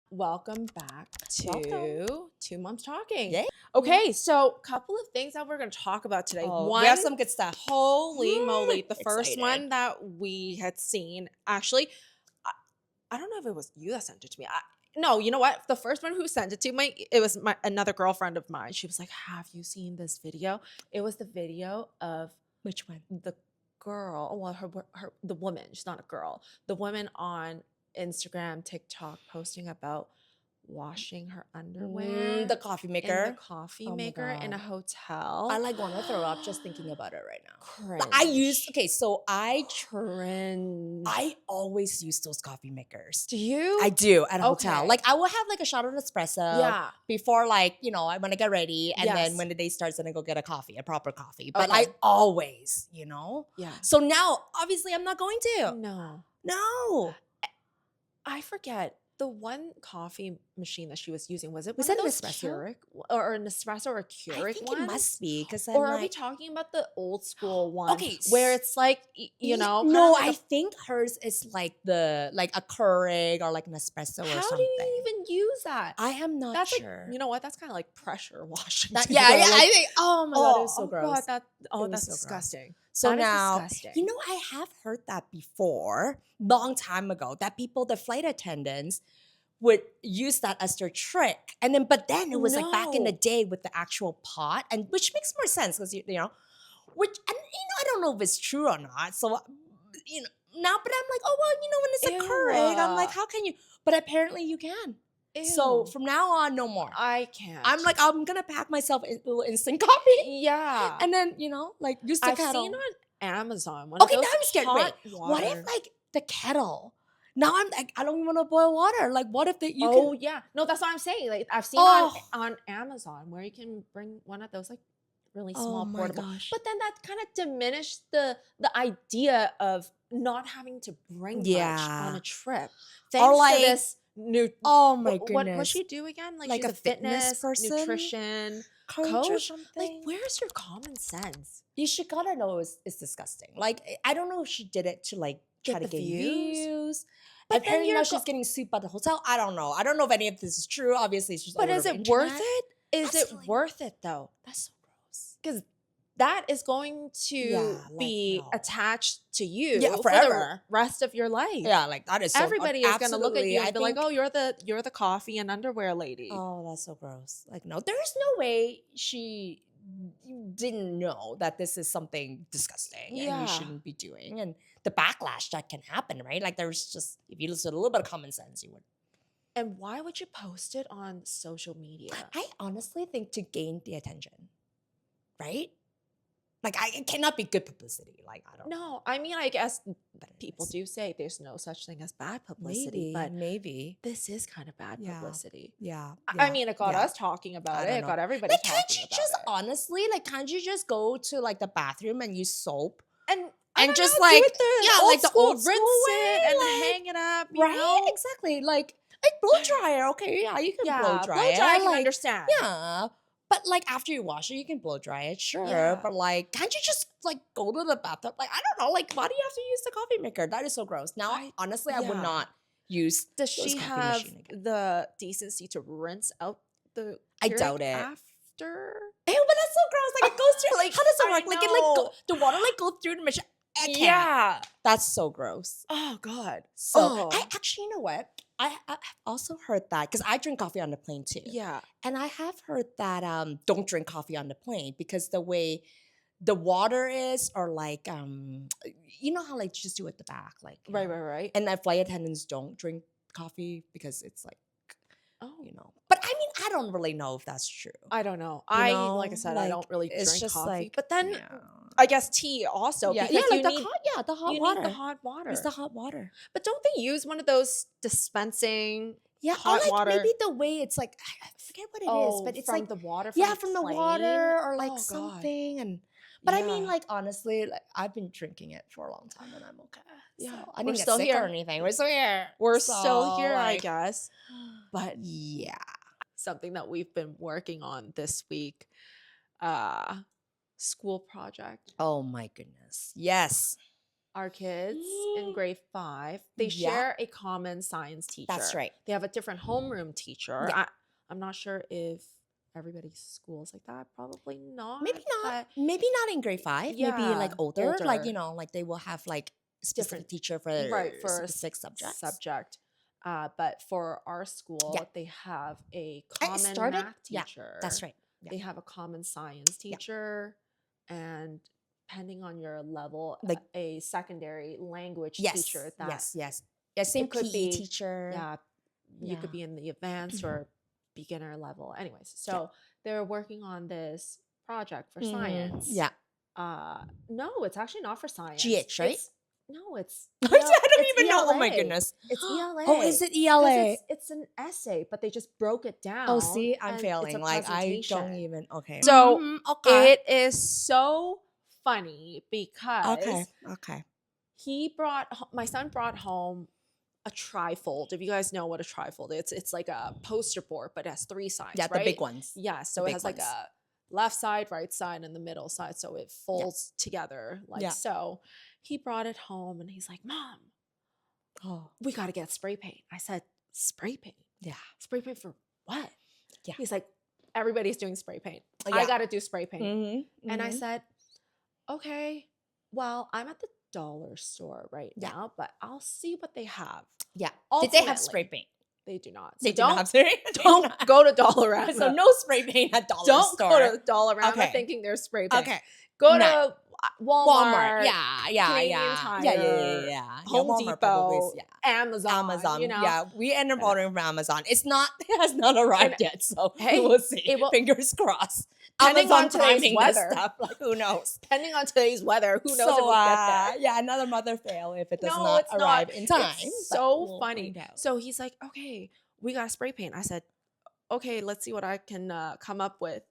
Welcome back to Welcome. Two Moms Talking. Yay. Okay, so a couple of things that we're going to talk about today. We have some good stuff. Holy moly. The first Excited. one that we had seen, actually, I don't know if it was you that sent it to me. No, you know what? The first one who sent it to me, it was another girlfriend of mine. She was like, have you seen this video? It was the video of Which one? the girl, well, the woman, she's not a girl, the woman on Instagram, TikTok posting about washing her underwear. The coffee In maker. the coffee Oh my maker in a God. hotel. I want to throw up just thinking about it right now. Cringe. But I Cringe. always use those coffee makers. Do you? I do at a hotel. Okay. Like I will have like a shot of espresso Yeah. before I want to get ready. And Yes. then when the day starts, then I go get a coffee, a proper coffee. But Okay. I always, Yeah. So now obviously I'm not going to. No. I forget. The one coffee machine that she was using, was it Was one that of an those espresso? Keurig or an espresso or a Keurig I think ones? it must be because Or are we talking about the old school one? Okay, where it's like, you know, no, like I think hers is like a Keurig or like an espresso or how something. do you even use that? I am not That's sure. like, you know what? That's kind of like pressure washing. That, too, yeah, though. yeah. Like, I think. Oh my God, it was so gross. God, It was that's so gross. disgusting. So That is now, disgusting. I have heard that before, long time ago, that the flight attendants would use that as their trick. But then it was like back in the No. day with the actual pot, and which makes more sense because I don't know if it's true or not. So now, but I'm like, oh well, when it's a Ew. Keurig, I'm like, how can you? But apparently you can. So Ew. from now on, no more. I can't. I'm like, I'm gonna pack myself a little instant coffee, yeah. and then use the I've kettle. seen on Amazon one of those now I'm scared. Wait, hot water. what if like the kettle? Now I'm like, I don't want to boil water. Like, what if yeah. No, that's what I'm saying. Like, I've seen on Amazon where you can bring one of those like really small my portable. gosh. But then that kind of diminished the idea of not having to bring much on a trip. Thanks like- to this new. Oh my What goodness. she do again? Like Like she's a fitness person? nutrition coach or coach. something. Like, where's your common sense? You gotta know it's disgusting. Like, I don't know if she did it to like try Get to the get views? views. But Apparently then now you're she's getting sued by the hotel. I don't know. I don't know if any of this is true. Obviously, it's just But all is over it the worth internet. it? Is That's it really- worth it though? That's so gross. Because that is going to Yeah, like, be no. attached to you Yeah, for the forever. rest of your life. Yeah, like that is so Everybody is going to look at you and be like, think- "Oh, you're the coffee and underwear lady." Oh, that's so gross. Like, no, there's no way she didn't know that this is something disgusting and Yeah. you shouldn't be doing. And the backlash that can happen, right? Like, there's just, if you listen to a little bit of common sense, you would. And why would you post it on social media? I honestly think to gain the attention, right? Like, it cannot be good publicity. Like, I don't know. No, I mean, I guess But it people is. do say there's no such thing as bad publicity, but maybe. this is kind of bad Yeah. publicity. Yeah. I mean, it got yeah. us talking I about don't it. It know. got everybody Like, talking can't you about just it. honestly, like, can't you just go to like the bathroom and use soap? And just do like, it the yeah, old like the school, old school rinse way, it and like, hang it up, you Right? know? Exactly. Like blow dryer. Okay, yeah, you can Yeah, blow dry it. I can like, understand. Yeah. But like after you wash it, you can blow dry it, sure. Yeah. But like, can't you just like go to the bathtub? Like, I don't know. Like, why do you have to use the coffee maker? That is so gross. Now, honestly, I would yeah. not use. Does those she coffee have machine again. the decency to rinse out the I Keurig doubt it. after? Ew, but that's so gross. Like it goes through. Like, how does it I work? Like it know. the water like go through the machine. I can't. Yeah. That's so gross. Oh God. So Oh. I actually, you know what? I have also heard that because I drink coffee on the plane too. Yeah. And I have heard that don't drink coffee on the plane because the way the water is, or like you know how like you just do it at the back, like Right. And that flight attendants don't drink coffee because it's like Oh. But I mean, I don't really know if that's true. I don't know. know, Like I said, I like, don't really it's drink just coffee. like, But then yeah. I guess tea also. Yeah, because like you the need, hot, the hot you water. need the hot water. It's the hot water. But don't they use one of those dispensing Yeah, hot or like water? maybe the way it's like I forget what it is, but it's from like the water. from the water plane? or like Oh, God. something. And but I mean, Yeah. like honestly, like I've been drinking it for a long time and I'm okay. Yeah, So, I we're didn't get still sick here. or anything. We're still here. We're So, still here, I like, guess. But yeah. something that we've been working on this week, school project. Oh my goodness. Yes. our kids in grade 5, they Yeah. share a common science teacher. That's right. They have a different homeroom teacher. Yeah. I'm not sure if everybody's school's like that. Probably not. Maybe not. But Maybe not in grade 5. Maybe like yeah, older. Like, older. like they will have like specific Different, teacher for right, for a specific subjects. subject. But for our school, Yeah. they have a I common started. math Yeah, teacher. that's right. Yeah. They have a common science Yeah. teacher, and depending on your level, Like a secondary language yes, teacher. That yes. Yeah, same it could PE be, teacher. yeah, you Yeah. could be in the advanced or beginner level. Anyways, Yeah. so they're working on this project for Mhm. science. Yeah. No, it's actually not for science. GH, right? No, it's I don't it's even know. Oh my ELA. goodness. It's ELA. Oh, is it 'Cause ELA? it's an essay, but they just broke it down. Oh, see, I'm and failing. It's a Like I don't presentation. even. Okay. So Mhm, okay. it is so funny because Okay. my son brought home a trifold. If you guys know what a trifold is, it's like a poster board, but it has 3 sides, Yeah, right? the big ones. Yeah, so The it big has like ones. a left side, right side, and the middle side, so it folds together like Yeah. so. He brought it home and he's like, "Mom, Oh, we got to get spray paint." I said, "Spray paint? yeah. Spray paint for what?" Yeah. He's like, "Everybody's doing spray paint. Yeah. I got to do spray paint." Mm-hmm. And I said, "Okay, well, I'm at the dollar store right Yeah. now, but I'll see what they have." Yeah. Did they have spray Ultimately, paint? They do not. They So do not don't have spray paint. They do don't not. go to Dollarama. So no spray paint at dollar Don't store. go to Dollarama Okay. thinking there's spray paint. Okay. Go No. to Walmart. Yeah. Canadian Tire, Home Walmart Depot, probably, yeah. Amazon. You know, Yeah, we end up ordering from Amazon. It has not arrived yet, so hey, we'll see. it will- Fingers crossed. Depending Amazon on today's priming weather. this stuff, like who knows? depending on today's weather, who knows if we'll get there. Yeah, another mother fail if it does No, not it's not. arrive in time. It's but so we'll funny. find out. So he's like, "Okay, we got spray paint." I said, "Okay, let's see what I can come up with."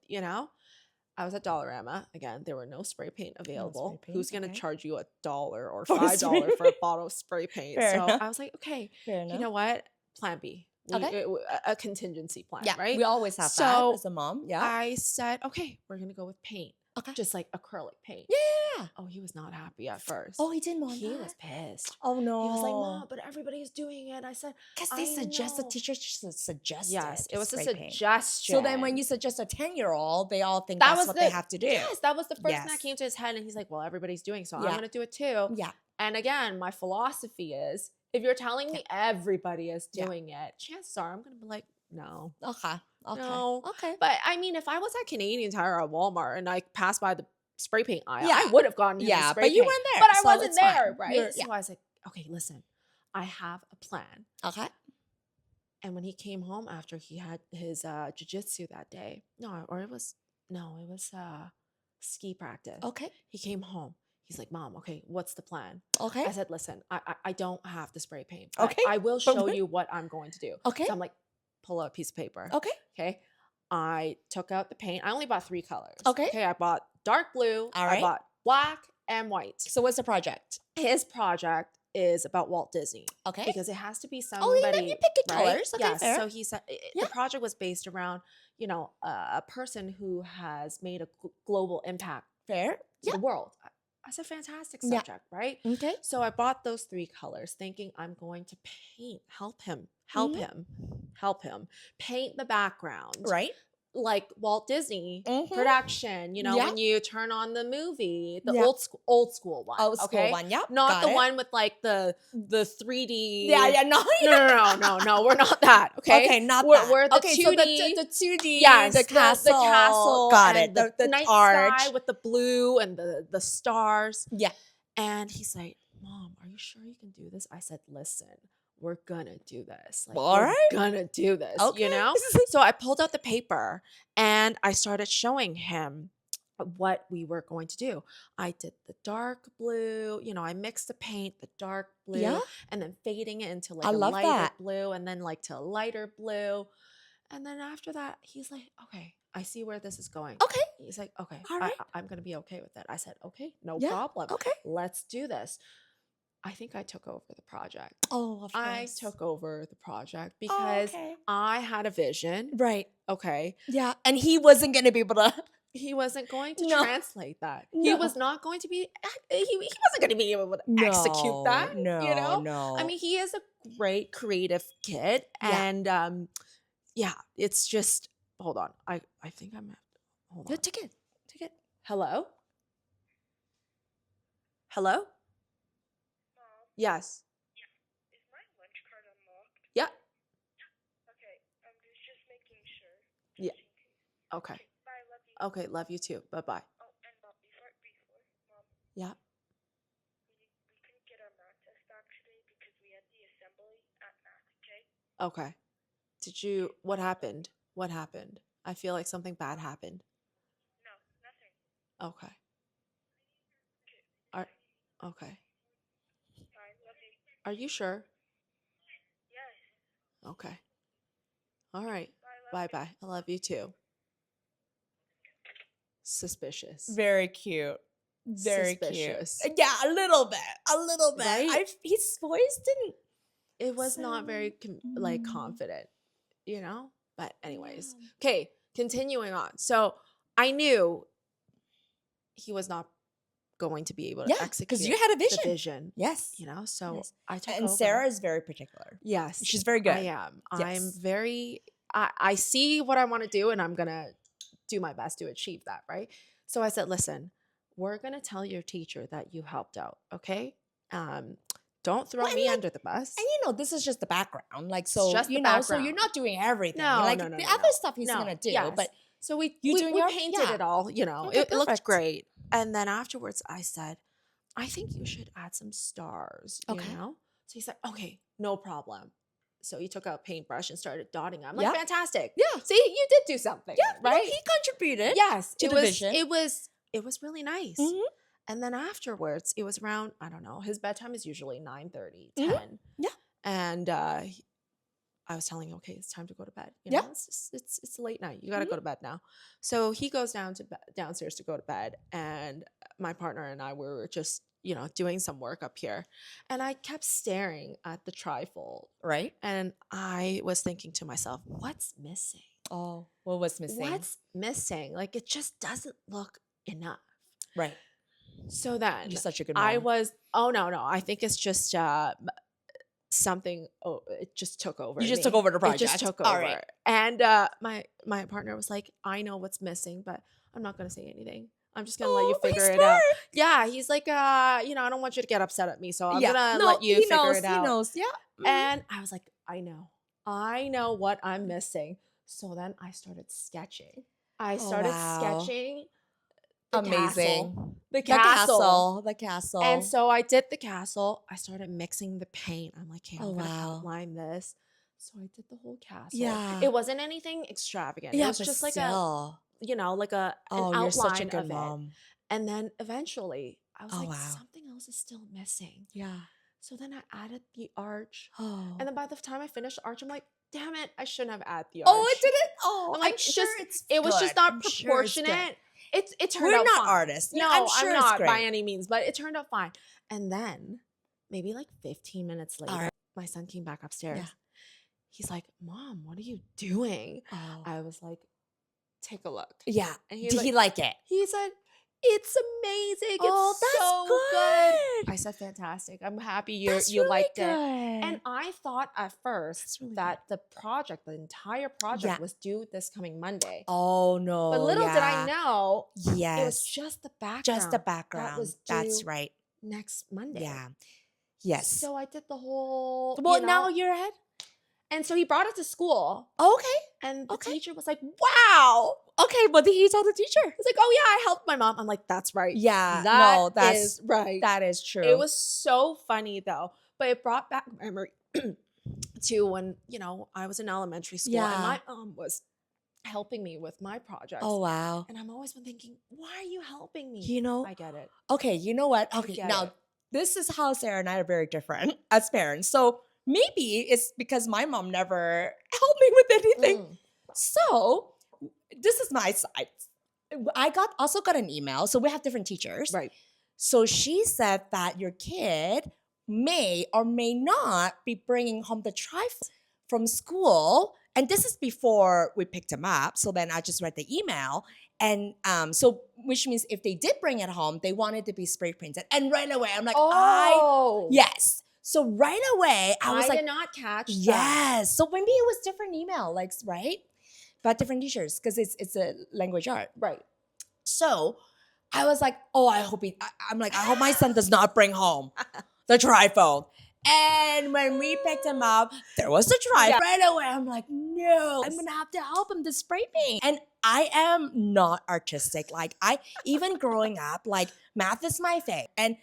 I was at Dollarama again. There were no spray paint available. paint, Who's gonna okay. charge you $1 or For $5 spray for a bottle of spray paint? Fair So enough. I was like, okay, Fair you enough. know what? Plan B. Okay. A contingency plan, Yeah, right? we always have that So as a mom. Yeah. I said, okay, we're gonna go with paint, Okay. just like acrylic paint. Yeah. Oh, he was not happy at first. Oh, he didn't want He that. was pissed. Oh no. He was like, "Mom, but everybody's doing it." I said, Because they "I suggest the know." teachers just suggest Yes, it was a spray paint. suggestion. So then when you suggest a 10-year-old, they all think That that's was what the- they have to do. Yes, that was the first thing Yes. that came to his head, and he's like, "Well, everybody's doing, so I'm Yeah. gonna do it too." Yeah. And again, my philosophy is, if you're telling me everybody is Yeah. doing it, chances are I'm gonna be like, no. Okay. No. Okay. But I mean, if I was at Canadian Tire or Walmart and I passed by the spray paint aisle, Yeah. I would have gotten him Yeah, spray but you paint. weren't there, But I so wasn't it's fine. there, right? You're- So I was like, okay, listen, I have a plan. Okay. And when he came home after he had his jiu-jitsu that day, it was ski practice. Okay. He came home. He's like, "Mom, okay, what's the plan?" Okay. I said, "Listen, I don't have the spray paint. Okay, I will but show what- you what I'm going to do." Okay. So I'm like, pull out a piece of paper. Okay. Okay. I took out the paint. I only bought 3 colors. Okay. Okay. I bought dark blue. All right. I bought black and white. So what's the project? His project is about Walt Disney. Okay. Because it has to be Oh, somebody. you pick good right? colors. Okay, Yes. fair. So he said Yeah. the project was based around, a person who has made a global impact Fair. to Yeah. the world. That's a fantastic Yeah. subject, right? Okay. So I bought those 3 colors thinking I'm going to help him paint the background. Right. Like Walt Disney Mhm. production, Yeah. when you turn on the movie, the Yeah. old school one. Old school okay? one. Yep. Not got the it. one with like the 3D. Yeah. Yeah. No. No, we're not that. Okay. Okay. Not We're- that. we're the okay. 2D. So the 2D. Yes, The castle. the castle, Got and it. The night arch. sky with the blue and the stars. Yeah. And he's like, "Mom, are you sure you can do this?" I said, "Listen, we're gonna do this. Like, All we're right. gonna do this, Okay. So I pulled out the paper and I started showing him what we were going to do. I did the dark blue, I mixed the paint, the dark blue, Yeah. and then fading it into like I a love lighter that. blue, and then like to a lighter blue. And then after that, he's like, "Okay, I see where this is going." Okay. He's like, "Okay, All right. I'm gonna be okay with it." I said, "Okay, no Yeah. problem. Okay. Let's do this." I think I took over the project. Oh, of course. I took over the project because okay. I had a vision. Right. Okay. Yeah. And he wasn't going to be able to. he wasn't going to No. translate that. He No. was not going to be, he wasn't going to be able to execute that, you No, know? I no. mean, he is a great creative kid. Yeah. And yeah, it's just, hold on. I think I'm, hold No, on. take it. Take it. Hello? Hello? Mom, Yes. is my lunch card unlocked? Yeah. Okay, I'm just making sure. Yeah. Just in case. Okay. Okay, bye, love you. Okay. Love you too. Bye-bye. Oh, and Mom, before, Mom, Yeah. we couldn't get our math test back today because we had the assembly at math, okay? Okay. What happened? What happened? I feel like something bad happened. No, nothing. Okay. Okay, Are, okay. bye, love you. Are you sure? Yes, Okay. All right. bye, love you. Bye-bye. I love you too. Suspicious. Very cute. Very Suspicious. cute. Yeah, a little bit. A little bit. Right? His voice didn't. It was not very like confident, you know? But anyways. Okay, continuing on. So I knew he was not going to be able to Yeah, execute because you had a the vision. vision, Yes. you know? So Yes. I took And over. Sarah is very particular. Yes. She's very good. I am. I'm Yes. very, I see what I want to do and I'm going to do my best to achieve that, right? So I said, listen, we're going to tell your teacher that you helped out, okay? Don't throw Well, and me like- under the bus. And this is just the background. Like, so, just the so background. you're not doing everything. No, like, no, no, the no, other no. stuff he's No, going to do. yes. But So we doing painted yeah. it all, you know, Okay, it looked perfect. great. And then afterwards I said, I think you should add some stars, you Okay. know? So he's like, okay, no problem. So he took out a paintbrush and started dotting. I'm Yeah. like, fantastic. Yeah. See, you did do something. Yeah, no, right? he contributed. Yes. to it the was, vision. It was really nice. Mhm. And then afterwards, it was around, I don't know, his bedtime is usually 9:30, Mhm. 10. Yeah. And I was telling him, okay, it's time to go to bed. You Yeah. know, it's late night. You got to Mhm. go to bed now. So he goes downstairs to go to bed, and my partner and I were just, you know, doing some work up here, and I kept staring at the trifold, Right? and I was thinking to myself, what's missing? Oh, what was missing? What's missing? Like it just doesn't look enough. Right. So then You're such a good I mom. was, oh no, I think it's just something. Oh, it just took over. You just me. took over the project. It just took All over. right. And my partner was like, I know what's missing, but I'm not gonna say anything. I'm just gonna let you he's figure it smart. out. Yeah, he's like, you know, I don't want you to get upset at me, so I'm gonna No, let you he figure knows, it out. He knows. Yeah. Mhm. And I was like, I know what I'm missing. So then I started sketching. I started wow. sketching the Amazing. castle. The castle. The castle. And so I did the castle. I started mixing the paint. I'm like, okay, I'm Oh, gonna wow. outline this. So I did the whole castle. Yeah. It wasn't anything extravagant. yeah, It was but just like still. like an Oh, outline you're such a good of it. mom. And then eventually I was Oh, like, wow. something else is still missing. Yeah. So then I added the arch. Oh. And then by the time I finished the arch, I'm like, damn it, I shouldn't have added the arch. Oh, it didn't. Oh, I'm like, I'm sure it was just good. not I'm sure it's good. proportionate. It turned We're out not fine. artists. Yeah, No, I'm sure it's not by great. any means, but it turned out fine. And then maybe like 15 minutes later, right. my son came back upstairs. Yeah. He's like, Mom, what are you doing? Oh. I was like, take a look. Yeah. And Did he like it? He said, it's amazing. Oh, It's that's so good. I said, fantastic. I'm happy you That's you really liked good. it. And I thought at first That's really that the entire project Yeah. was due this coming Monday. Oh no. But little did I yeah. know, Yes. it was just the background. Just the background. That was That's due right. next Monday. Yeah. Yes. So I did the whole. well, you know, now you're ahead. and so he brought it to school, Okay. and the Okay. teacher was like, "Wow." Okay. What did he tell the teacher? He's like, "Oh yeah, I helped my mom." I'm like, "That's right. Yeah. That no, that's is right." that is true. It was so funny though, but it brought back memory to when I was in elementary school and Yeah. my mom was helping me with my projects. Oh wow. And I'm always been thinking, why are you helping me? You know. I get it. Okay. You know what? I Okay. get Now it. this is how Sarah and I are very different as parents. So maybe it's because my mom never helped me with anything. Mm. So this is my side. I also got an email. So we have different teachers. Right. So she said that your kid may or may not be bringing home the trifle from school And this is before we picked him up. So then I just read the email. And so, which means if they did bring it home, they wanted to be spray painted. And right away, I'm like, Oh, yes. So right away, I was I like, did not catch that. yes. So maybe it was different email, like, right? But different teachers, because it's a language art. Right. So I was like, oh, I'm like, I hope my son does not bring home the trifold. And when we picked him up, there was the trifold. Yeah. Right away, I'm like, no, I'm gonna have to help him to spray paint. And I am not artistic. Like even growing up, like math is my thing. And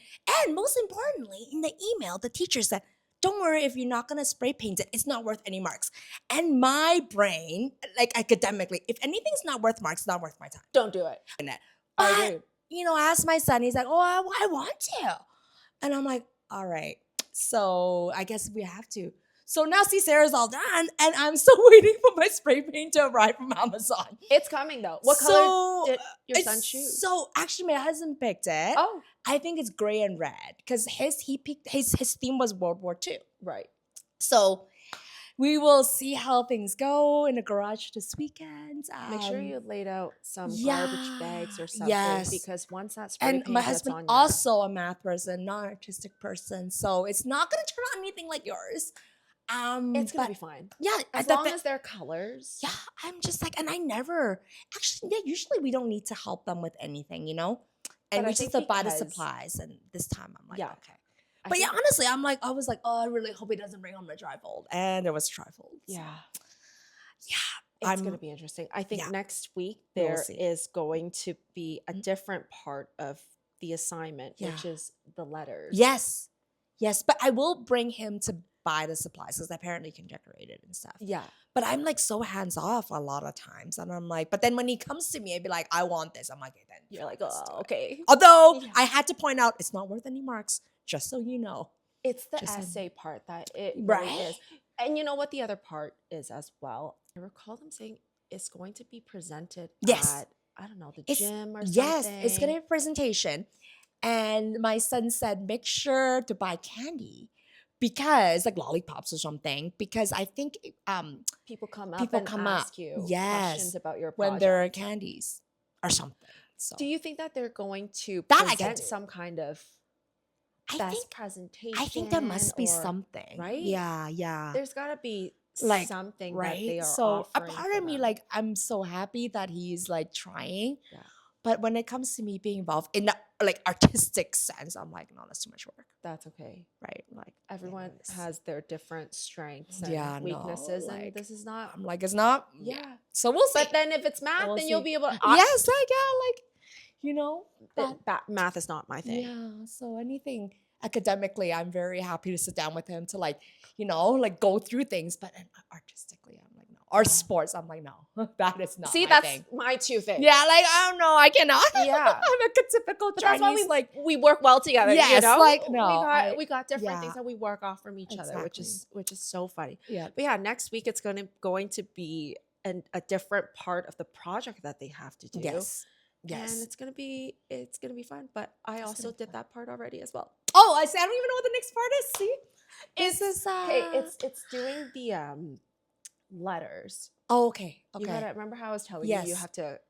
most importantly, in the email, the teacher said, don't worry if you're not gonna spray paint it, it's not worth any marks. And my brain, like academically, if anything's not worth marks, it's not worth my time. Don't do it. But, I agree. I asked my son, he's like, oh, I want to. And I'm like, all right. So I guess we have to. So now see, Sarah's all done, and I'm still waiting for my spray paint to arrive from Amazon. It's coming though. What So, color did your son It's choose? So actually, my husband picked it. Oh, I think it's gray and red because he picked his theme was World War II. right. So we will see how things go in the garage this weekend. Make sure you laid out some yeah, garbage bags or something yes. because once that spray And paint my gets husband on your- also a math person, non-artistic person, so it's not gonna turn out anything like yours. it's gonna but be fine. yeah, As long as they're colors. yeah, I'm just like, and I never actually. Yeah, usually we don't need to help them with anything, And But I we just think buy the because- supplies. And this time I'm like, Yeah. okay. I But yeah, think- honestly, I was like, oh, I really hope he doesn't bring home the trifold, and there was a trifold. So, Yeah. yeah, It's going to be interesting. I think yeah. next week We'll there see. is going to be a different part of the assignment, Yeah. which is the letters. Yes, but I will bring him to buy the supplies because apparently he can decorate it and stuff. Yeah. But I'm like so hands off a lot of times, and I'm like, but then when he comes to me, I'd be like, I want this. I'm like, okay, then You're like, let's do oh, it." okay. Although Yeah. I had to point out it's not worth any marks, just so you know. It's the Just essay part that it really Right? is. And you know what the other part is as well? I recall them saying it's going to be presented Yes. at, I don't know, the It's- gym or something. Yes, it's gonna be a presentation. And my son said, make sure to buy candy because like lollipops or something. Because I think People come up People and come up. ask you Yes. questions about your when project. there are candies or something. So Do you think that they're going to That I can present do. some kind of I best think presentation? there must be or- something. right? Yeah. There's got to be Like, something right? that they are So a offering part for of me, them. like, I'm so happy that he's like trying. Yeah. But when it comes to me being involved in the like artistic sense, I'm like, no, that's too much work. That's okay. Right. Like Everyone anyways. has their different strengths and Yeah, no, weaknesses, and like, this is not. I'm like, it's not. Yeah. So we'll see. But then if it's math, We'll then you'll see. be able to. Yes, like but Math is not my thing. yeah. So anything academically, I'm very happy to sit down with him to like, like go through things. But artistically, I'm like, no. Or Yeah. sports, I'm like, no, that is not. See, my that's thing. my two things. Yeah, like I don't know, I cannot. Yeah. I'm a typical But that's Chinese. why we work well together. You Yes, know? like, no, we got different yeah. things that we work off from each other, which is so funny. Yeah. But yeah, next week it's going to be a different part of the project that they have to do. Yes. And it's gonna be fun. But I It's also gonna be did that part already as well. Oh, I don't even know what the next part is. See, It's doing the letters. Oh, okay. You gotta remember how I was telling you Yes. have to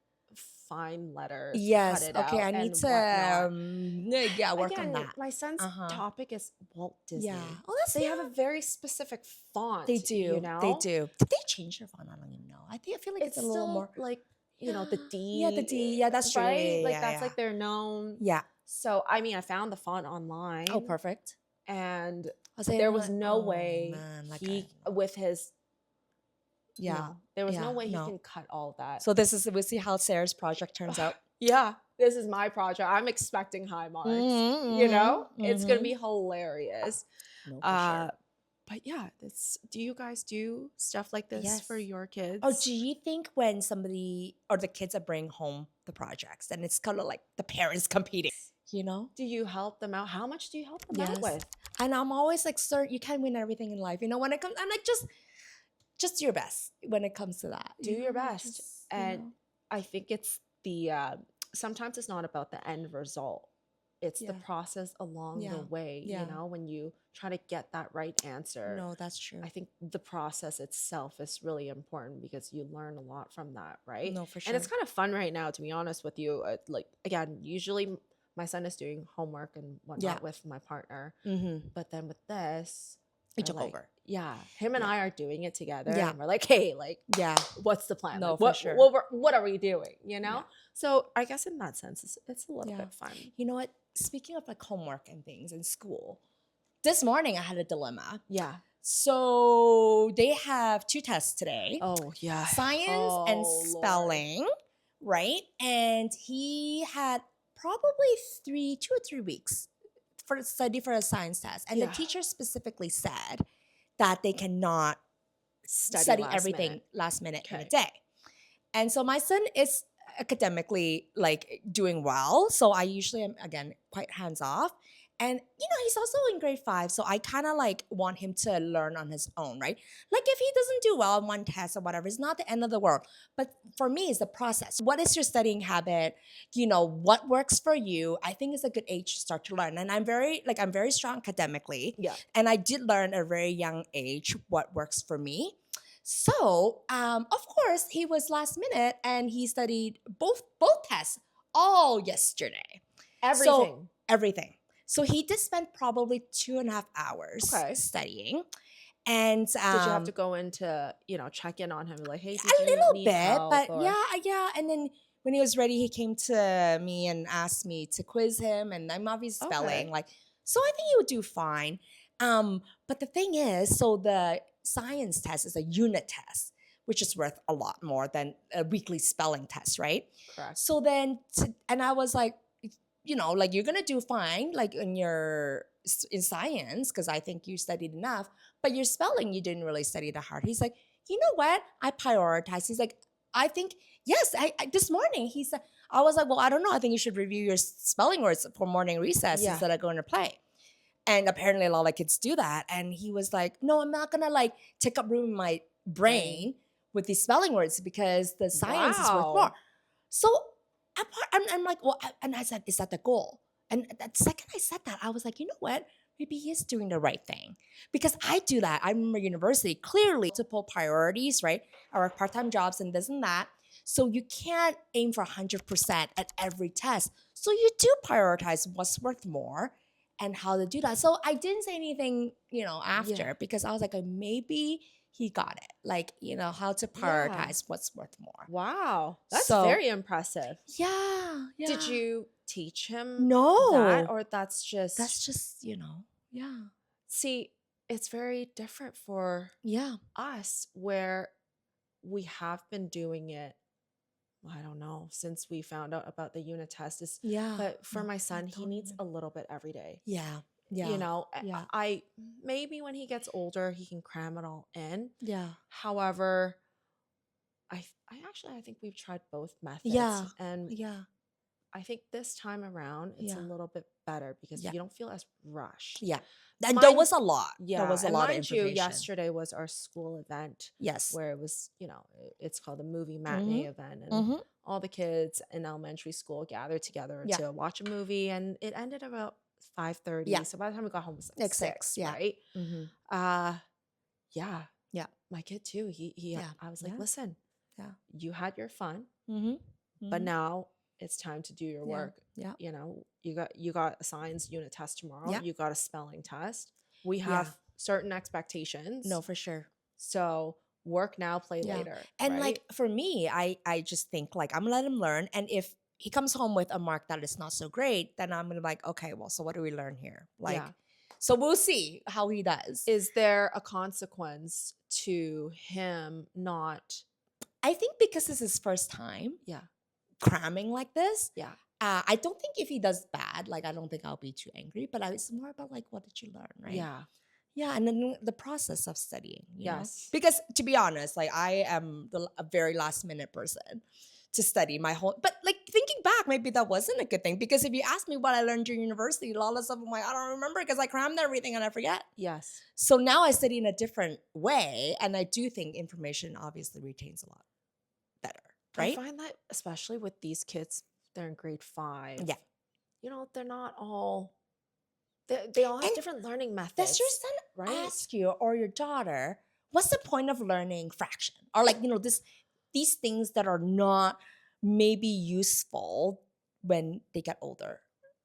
find letters. Yes. Cut it Okay. out I need and to. whatnot. Work Again, on that. my son's Uh-huh. topic is Walt Disney. Yeah. Oh, that's They have a very specific font. They do. You know? They do. Did they change their font? I don't even know. I feel like It's it's, a little still more. like the D. Yeah, the D. Yeah, that's true. Yeah, Right? yeah, Like yeah, that's yeah. like they're known. Yeah. So I mean, I found the font online. Oh, perfect. And I was like, there was like, no oh, way man, like, he I- with his Yeah. no, there was no yeah, way he no. can cut all that. So we'll see how Sarah's project turns out. yeah, this is my project. I'm expecting high marks. Mhm, You know, mhm, it's gonna mhm. be hilarious. No, for sure. But yeah, do you guys do stuff like this for Yes. your kids? Oh, do you think when somebody or the kids are bring home the projects, then it's kind of like the parents competing, Do you help them out? How much do you help them out Yes. with? And I'm always like, sir, you can't win everything in life. When it comes, I'm like, just do your best when it comes to that. Do your best. Just, And I think it's the sometimes it's not about the end result. it's the Yeah. process along the Yeah. way, Yeah. when you try to get that right answer. No, that's true. I think the process itself is really important because you learn a lot from that, right? No, for And it's sure. kind of fun right now, to be honest with you. Like, again, usually my son is doing homework and Yeah. whatnot with my partner, Mm-hmm. but then with this, It we're took like, over. yeah, him and Yeah. I are doing it together, Yeah. and we're like, hey, like, Yeah. what's the plan? No, Like, for sure. what are we doing? Yeah. So I guess in that sense, it's a little Yeah. bit fun. You know what? Speaking of like homework and things in school, this morning I had a dilemma. Yeah. So they have 2 tests today. Oh yeah. Science and Oh, Lord. spelling, right? And he had probably 2 or 3 weeks for study for a science test. And Yeah. the teacher specifically said that they cannot study last everything minute. last minute in a Okay. day. And so my son is academically like doing well. So I usually am again quite hands off. And he's also in grade 5. So I kind of like want him to learn on his own, right? Like if he doesn't do well on one test or whatever, it's not the end of the world. But for me, it's the process. What is your studying habit? What works for you? I think it's a good age to start to learn. And I'm very strong academically. Yeah. And I did learn at a very young age what works for me. So, of course, he was last minute and he studied both tests all yesterday. Everything. So, everything. So he did spend probably 2.5 hours Okay. studying. And Did you have to go in to, check in on him? Like, hey, did a you little need bit, help? but Or- yeah. And then when he was ready, he came to me and asked me to quiz him, and I'm obviously spelling Okay. so I think he would do fine. But the thing is, so the science test is a unit test, which is worth a lot more than a weekly spelling test, right? Correct. So then, and I was like, you're gonna do fine, like in science, because I think you studied enough, but your spelling you didn't really study that hard. He's like, you know what? I prioritize. He's like, I think yes. I this morning he said, I was like, well, I don't know. I think you should review your spelling words for morning recess Yeah. instead of going to play. And apparently a lot of kids do that. And he was like, no, I'm not gonna like take up room in my brain with these spelling words because the science is worth Wow. more. So I'm like, well, and I said, is that the goal? And the second I said that, I was like, you know what? Maybe he is doing the right thing. Because I do that. I remember university, clearly multiple priorities, right? I work part-time jobs and this and that. So you can't aim for 100% at every test. So you do prioritize what's worth more and how to do that. So I didn't say anything, after Yeah. because I was like, maybe he got it. Like, how to prioritize what's worth more. Wow. That's So- very impressive. Yeah. Did you teach him No. that? Or that's just yeah. see, it's very different for Yeah. us where we have been doing it, I don't know, since we found out about the unit test is Yeah. but for No, my I son, he don't needs even- a little bit every day. Yeah. Yeah. Yeah. I maybe when he gets older, he can cram it all in. Yeah. However, I think we've tried both methods. Yeah. And Yeah. I think this time around it's a Yeah. little bit better because Yeah. you don't feel as rushed. Yeah. And there Mine- was a lot. Yeah, There was a and lot of mind you, information. yesterday was our school event Yes. where it was, it's called the movie matinee event, and Mm-hmm. all the kids in elementary school gathered together Yeah. to watch a movie, and it ended about 5:30. Yeah. So by the time we got home, it was like Like 6, 6, yeah. right? Mm-hmm. Yeah. Yeah. My kid too. He Yeah. I was like, Yeah. listen, Yeah. you had your fun, Mm-hmm. but now it's time to do your Yeah. work. Yeah. You got a science unit test tomorrow. Yeah. You got a spelling test. We have certain expectations. No, for sure. So work now, play Yeah. later. And right? like for me, I just think like I'm gonna let him learn. And if he comes home with a mark that is not so great, then I'm gonna be like, okay, well, so what do we learn here? Like, Yeah. so we'll see how he does. Is there a consequence to him not? I think because this is his first time Yeah. cramming like this. Yeah. I don't think if he does bad, like I don't think I'll be too angry. But it's more about like what did you learn, right? Yeah. Yeah, and then the process of studying. You know? Yes. Because to be honest, like I am a very last minute person to study my whole. But like thinking back, maybe that wasn't a good thing because if you ask me what I learned during university, a lot of stuff I'm like I don't remember because I crammed everything and I forget. Yes. So now I study in a different way, and I do think information obviously retains a lot better, right? I find that especially with these kids, they're in grade 5. Yeah. they're not all, they all have And different learning does your methods, son right? ask you or your daughter, what's the point of learning fraction? Or like, these things that are not maybe useful when they get older.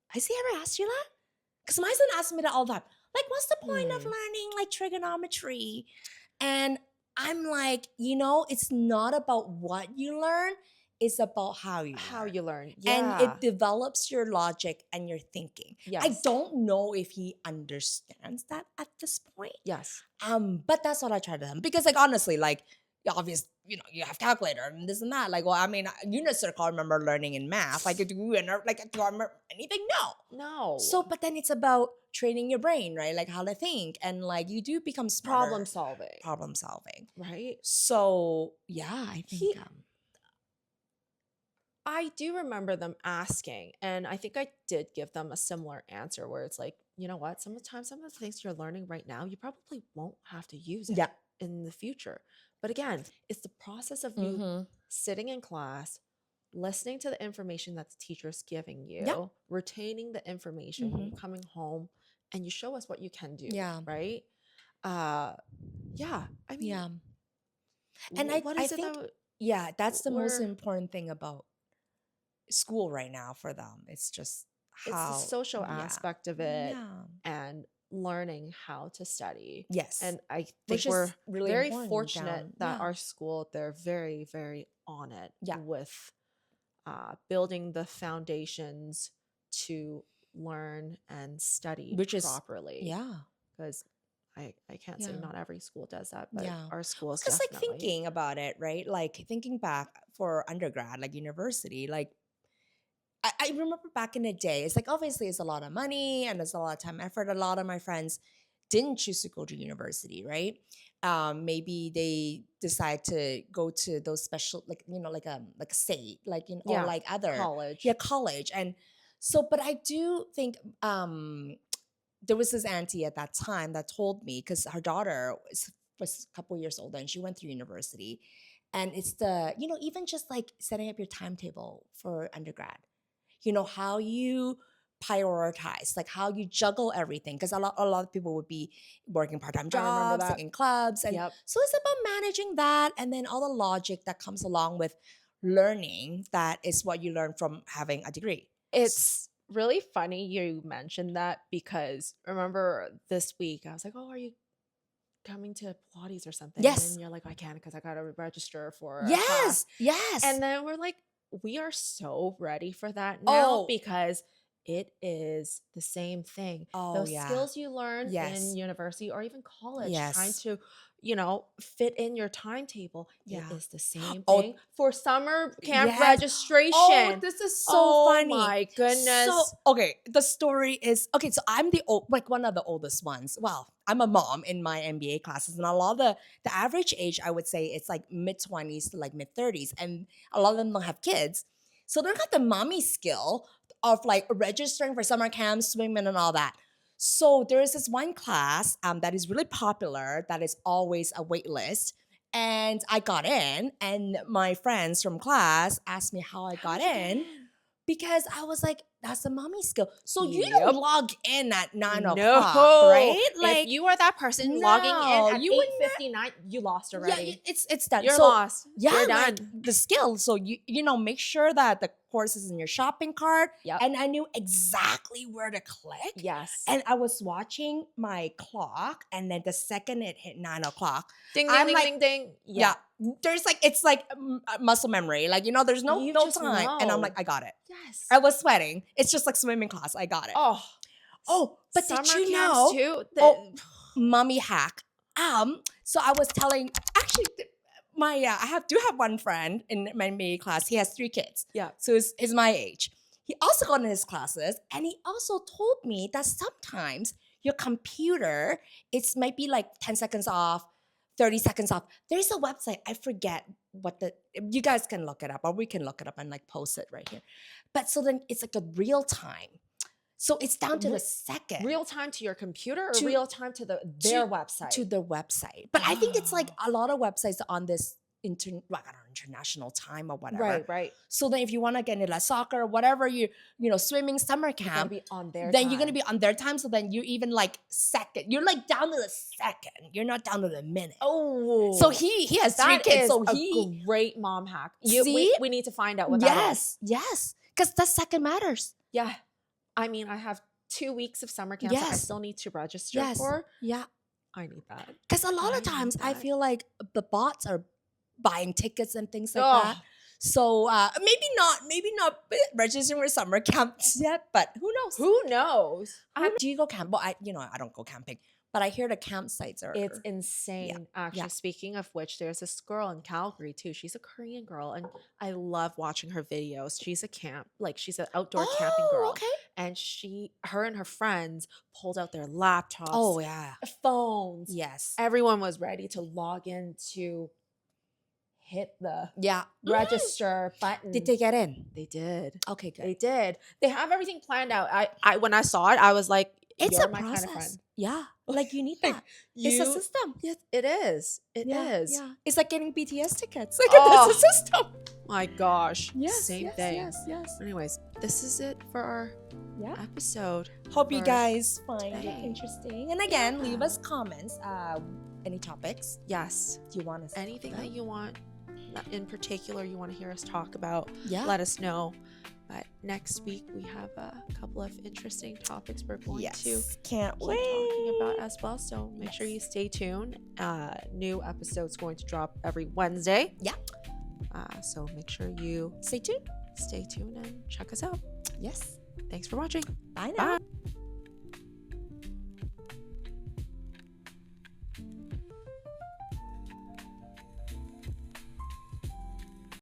Has he ever asked you that? Because my son asks me that all the time. Like, what's the point of Hmm. learning like trigonometry? And I'm like, it's not about what you learn, it's about how you How learn. you learn. And Yeah. it develops your logic and your thinking. I Yes. don't know if he understands that at this point. Yes. But that's what I try to tell him. Because like honestly, like obvious, you have calculator and this and that. Like, well, I mean, unit circle I remember learning in math. Like do I remember anything? No. No. So, but then it's about training your brain, right? Like how to think. And like you do become smarter. Problem solving. Right? So yeah, I think I do remember them asking, and I think I did give them a similar answer where it's like, you know what? Sometimes some of the things you're learning right now, you probably won't have to use it yeah. in the future. But again, it's the process of you Mm-hmm. sitting in class, listening to the information that the teacher's giving you, Yeah. retaining the information when Mhm. you're coming home, and you show us what you can do. Yeah. Right? Uh yeah. I mean, Yeah. And what I is it think that that's the most we're important thing about school right now for them. It's just it's the how social aspect of it Yeah. and learning how to study. Yes. And I think Which we're is really very important fortunate down. that Yeah. our school, they're very, very on it Yeah. with building the foundations to learn and study Which is properly. yeah. Because I can't say Yeah. not every school does that, but Yeah. our schools Because like definitely. thinking about it, right? Like thinking back for undergrad, like university, like I remember back in the day, it's like obviously it's a lot of money and it's a lot of time, effort. A lot of my friends didn't choose to go to university, right? Maybe they decide to go to those special, like like a state, like or Yeah, like other, college. college. And so, but I do think there was this auntie at that time that told me because her daughter was a couple years older and she went through university, and it's the even just like setting up your timetable for undergrad, how you prioritize, like how you juggle everything, because a lot of people would be working part-time I remember jobs, like that. in clubs, and Yep. so it's about managing that, and then all the logic that comes along with learning. That is what you learn from having a degree. It's really funny you mentioned that because remember this week I was like, "Oh, are you coming to Pilates or something?" And Yes. then you're like, "I can't because I got to register for a class." Yes. And then we're like, we are so ready for that now Oh. because it is the same thing. Oh, Those yeah. skills you learn Yes. in university or even college, trying Yes. to, fit in your timetable, Yeah. it is the same Oh, thing for summer camp yes. registration. Oh, this is so Oh funny. my goodness. So, okay, the story is okay. So I'm like one of the oldest ones. Well, I'm a mom in my MBA classes, and a lot of the average age, I would say, it's like mid-20s to like mid-30s, and a lot of them don't have kids, so they got the mommy skill of like registering for summer camps, swimming, and all that. So there is this one class that is really popular that is always a wait list. And I got in, and my friends from class asked me how I How got did you get in in? because I was like, that's a mommy skill. So you Yep. don't log in at 9 o'clock, No, right? Like, if you are that person logging in no, at you wouldn't. 8:59, you lost Yeah, already. it's done. You're So lost. yeah, You're like done. the skill. So make sure that the course is in your shopping cart. Yep. And I knew exactly where to click. Yes. And I was watching my clock, and then the second it hit 9 o'clock, Ding I'm ding ding like, ding ding. yeah. There's like it's like muscle memory. Like there's no You no just time, and I'm know. like, I got it. Yes. I was sweating. It's just like swimming class. I got it. Oh. But summer did you camps know? too? Mommy hack. So I was telling actually my I do have one friend in my MBA class. He has 3 kids. Yeah. So he's my age. He also got in his classes, and he also told me that sometimes your computer, it's might be like 10 seconds off, 30 seconds off. There's a website, I forget what you guys can look it up, or we can look it up and like post it right here. But so then it's like a real time. So it's down to the second. Real time to your computer or To- real time to their website? To the website. But I think it's like a lot of websites on this international time or whatever. Right. So then if you want to get into like soccer or whatever, swimming, summer You're gonna camp, be on their then you're gonna time. be on their time. So then you're even like second. You're like down to the second. You're not down to the minute. Oh, So he has 3 that kids. is So a great mom hack. See? We need to find out what that is. yes, because the second matters. Yeah, I mean, I have 2 weeks of summer camp that I Yes. still need to register Yes. for. Yeah. I need that. Because a lot I of times need I that. feel like the bots are buying tickets and things like Ugh. that. So maybe not registering for summer camps yet, but who knows? Who knows? Do you go camp? Well, I don't go camping, but I hear the campsites are. It's insane. Actually, yeah. speaking of which, there's this girl in Calgary too. She's a Korean girl, and I love watching her videos. She's she's an outdoor camping girl. Okay. And her and her friends pulled out their laptops, Oh yeah. phones. Yes. Everyone was ready to log in to hit the Yeah. register button. Did they get in? They did. Okay, good. They did. They have everything planned out. I when I saw it, I was like, It's "You're a my process. kind of friend." Yeah. Like you need Like, that. It's a system. Yes, it is. It is. Yeah. It's like getting BTS tickets. Like Oh. it's a system. My gosh. Yes. Same yes, thing. Yes. Anyways, this is it for our Yeah. episode. Hope you for guys find today. it interesting. And again, leave us comments. Any topics Yes. do you want us? Anything that you want, in particular, you want to hear us talk about, Yeah. let us know. But next week we have a couple of interesting topics we're going to Can't keep wait. talking about as well. So make sure you stay tuned. New episodes going to drop every Wednesday. Yeah. So make sure you Stay tuned. stay tuned and check us out. Yes. Thanks for watching. Bye now. Bye.